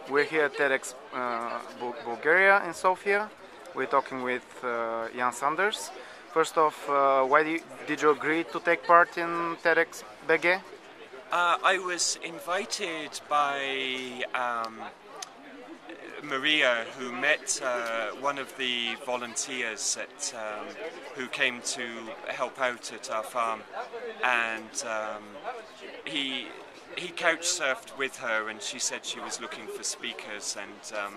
We're here at TEDx Bulgaria in Sofia. We're talking with Jan Sanders. First off, why did you agree to take part in TEDxBG? I was invited by Maria, who met one of the volunteers who came to help out at our farm, and he couch surfed with her, and she said she was looking for speakers, and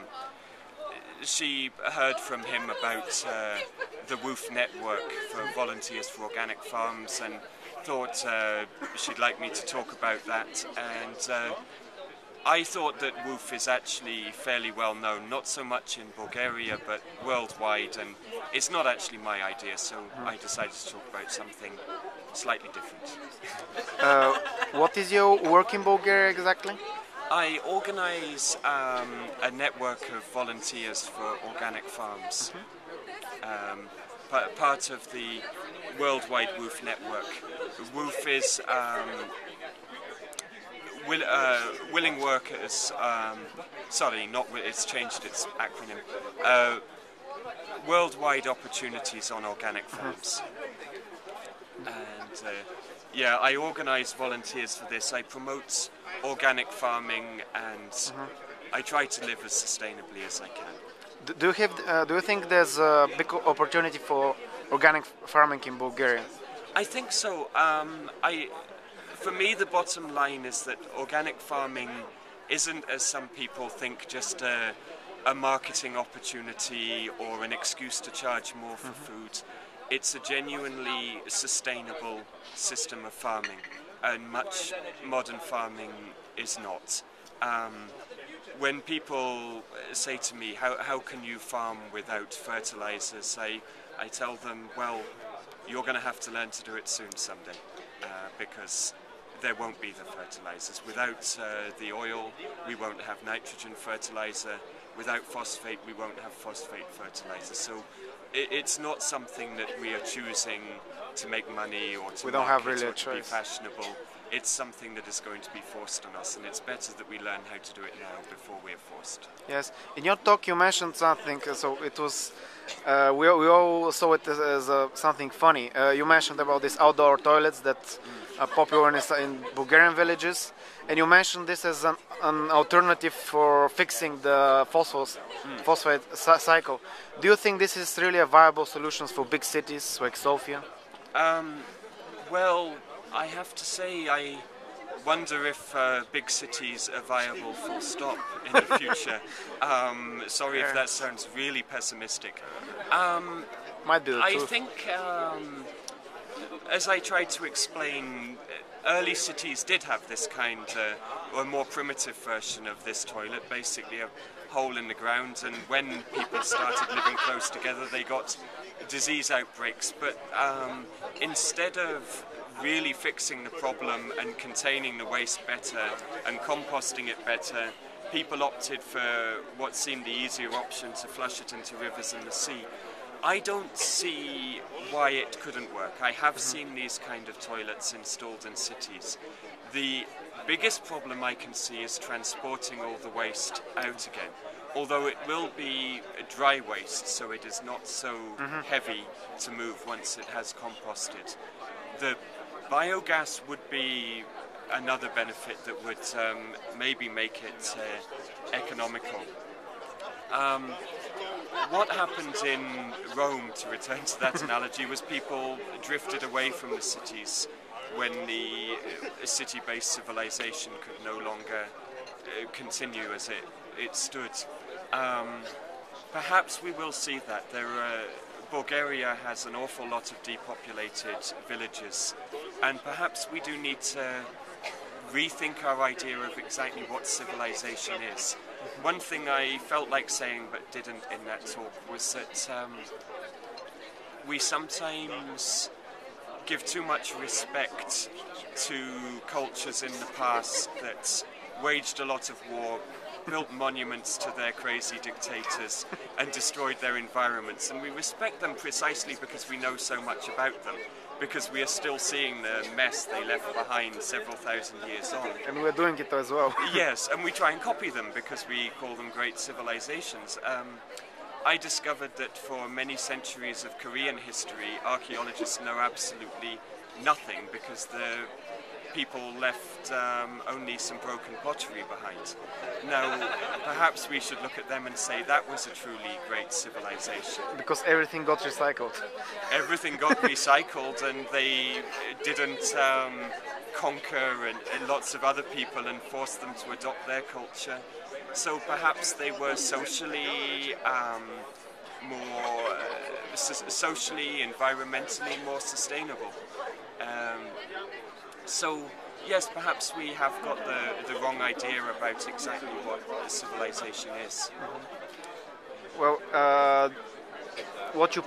she heard from him about the WOOF network for volunteers for organic farms, and thought she'd like me to talk about that. And I thought that WOOF is actually fairly well known, not so much in Bulgaria but worldwide, and it's not actually my idea, so I decided to talk about something slightly different. What is your work in Bulgaria exactly? I organise a network of volunteers for organic farms, part of the worldwide WOOF network. WOOF is willing workers, it's changed its acronym, worldwide opportunities on organic farms. And yeah, I organise volunteers for this. I promote organic farming, and I try to live as sustainably as I can. Do you think there's a big opportunity for organic farming in Bulgaria? I think so. For me, the bottom line is that organic farming isn't, as some people think, just a marketing opportunity or an excuse to charge more for food. It's a genuinely sustainable system of farming, and much modern farming is not. When people say to me, how can you farm without fertilizers, I tell them, well, you're going to have to learn to do it soon someday, because there won't be the fertilizers. Without the oil, we won't have nitrogen fertilizer. Without phosphate, we won't have phosphate fertilizer. So it's not something that we are choosing to make money or to be fashionable. It's something that is going to be forced on us, and it's better that we learn how to do it now before we are forced. Yes. In your talk you mentioned something, so it was, we all saw it as something funny. You mentioned about these outdoor toilets that are popular in Bulgarian villages, and you mentioned this as an alternative for fixing the phosphate cycle. Do you think this is really a viable solution for big cities like Sofia? Well, I have to say, I wonder if big cities are viable full stop in the future. Sorry if that sounds really pessimistic. Might be the truth. I think, as I tried to explain, early cities did have this kind, or a more primitive version of this toilet, basically a hole in the ground, and when people started living close together they got disease outbreaks. But instead of really fixing the problem and containing the waste better and composting it better, people opted for what seemed the easier option, to flush it into rivers and the sea. I don't see why it couldn't work. I have seen these kind of toilets installed in cities. The biggest problem I can see is transporting all the waste out again, although it will be dry waste, so it is not so heavy to move once it has composted. The biogas would be another benefit that would maybe make it economical. What happened in Rome, to return to that analogy, was people drifted away from the cities when the city-based civilization could no longer continue as it stood. Perhaps we will see that. Bulgaria has an awful lot of depopulated villages, and perhaps we do need to rethink our idea of exactly what civilization is. One thing I felt like saying but didn't in that talk was that we sometimes give too much respect to cultures in the past that waged a lot of war, built monuments to their crazy dictators, and destroyed their environments. And we respect them precisely because we know so much about them, because we are still seeing the mess they left behind several thousand years on. And we're doing it as well. Yes, and we try and copy them because we call them great civilizations. I discovered that for many centuries of Korean history, archaeologists know absolutely nothing because the people left only some broken pottery behind. Now, perhaps we should look at them and say that was a truly great civilization. Because everything got recycled. Everything got recycled, and they didn't conquer and lots of other people and force them to adopt their culture. So perhaps they were socially more socially, environmentally more sustainable. So yes, perhaps we have got the wrong idea about exactly what a civilization is. Well, what you